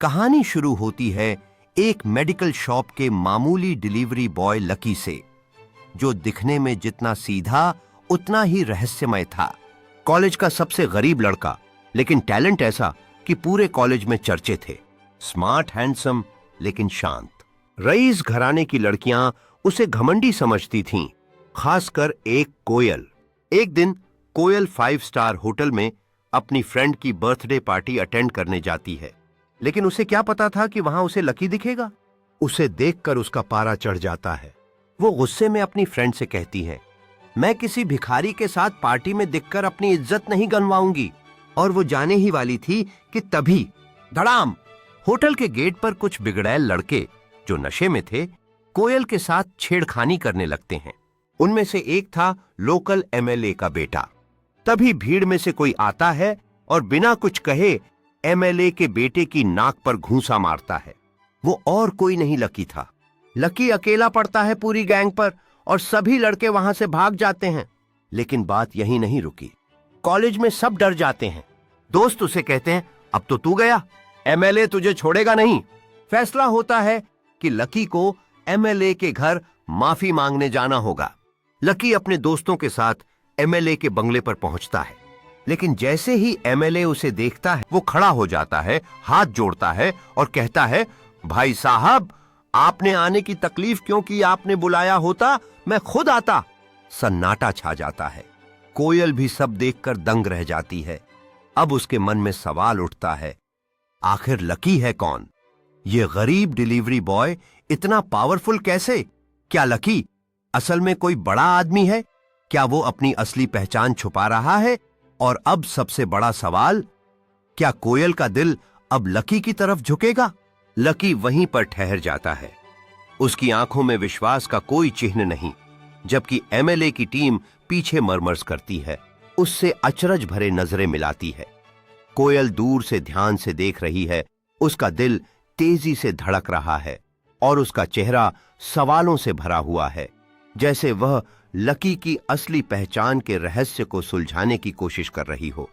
कहानी शुरू होती है एक मेडिकल शॉप के मामूली डिलीवरी बॉय लकी से, जो दिखने में जितना सीधा उतना ही रहस्यमय था। कॉलेज का सबसे गरीब लड़का, लेकिन टैलेंट ऐसा कि पूरे कॉलेज में चर्चे थे। स्मार्ट, हैंडसम, लेकिन शांत। रईस घराने की लड़कियां उसे घमंडी समझती थीं, खासकर एक कोयल। एक दिन कोयल 5 स्टार होटल में अपनी फ्रेंड की बर्थडे पार्टी अटेंड करने जाती है, लेकिन उसे क्या पता था कि वहां उसे लकी दिखेगा। उसे देखकर उसका पारा चढ़ जाता है। वो गुस्से में अपनी फ्रेंड से कहती है, मैं किसी भिखारी के साथ पार्टी में दिखकर अपनी इज्जत नहीं गंवाऊंगी। और वो जाने ही वाली थी कि तभी धड़ाम, होटल के गेट पर कुछ बिगड़ैल लड़के जो नशे में थे, कोयल के साथ छेड़खानी करने लगते हैं। उनमें से एक था लोकल एमएलए का बेटा। तभी भीड़ में से कोई आता है और बिना कुछ कहे एमएलए के बेटे की नाक पर घूंसा मारता है। वो और कोई नहीं लकी था। लकी अकेला पड़ता है पूरी गैंग पर और सभी लड़के वहां से भाग जाते हैं। लेकिन बात यहीं नहीं रुकी। कॉलेज में सब डर जाते हैं। दोस्त उसे कहते हैं, अब तो तू गया, एमएलए तुझे छोड़ेगा नहीं। फैसला होता है कि लकी को एमएलए के घर माफी मांगने जाना होगा। लकी अपने दोस्तों के साथ एमएलए के बंगले पर पहुंचता है, लेकिन जैसे ही एमएलए उसे देखता है, वो खड़ा हो जाता है, हाथ जोड़ता है और कहता है, भाई साहब, आपने आने की तकलीफ क्यों की? आपने बुलाया होता मैं खुद आता। सन्नाटा छा जाता है। कोयल भी सब देखकर दंग रह जाती है। अब उसके मन में सवाल उठता है, आखिर लकी है कौन? ये गरीब डिलीवरी बॉय इतना पावरफुल कैसे? क्या लकी असल में कोई बड़ा आदमी है? क्या वो अपनी असली पहचान छुपा रहा है? और अब सबसे बड़ा सवाल, क्या कोयल का दिल अब लकी की तरफ झुकेगा? लकी वहीं पर ठहर जाता है। उसकी आंखों में विश्वास का कोई चिन्ह नहीं, जबकि एमएलए की टीम पीछे मरमर्स करती है, उससे अचरज भरे नजरें मिलाती है। कोयल दूर से ध्यान से देख रही है। उसका दिल तेजी से धड़क रहा है और उसका चेहरा सवालों से भरा हुआ है, जैसे वह लकी की असली पहचान के रहस्य को सुलझाने की कोशिश कर रही हो।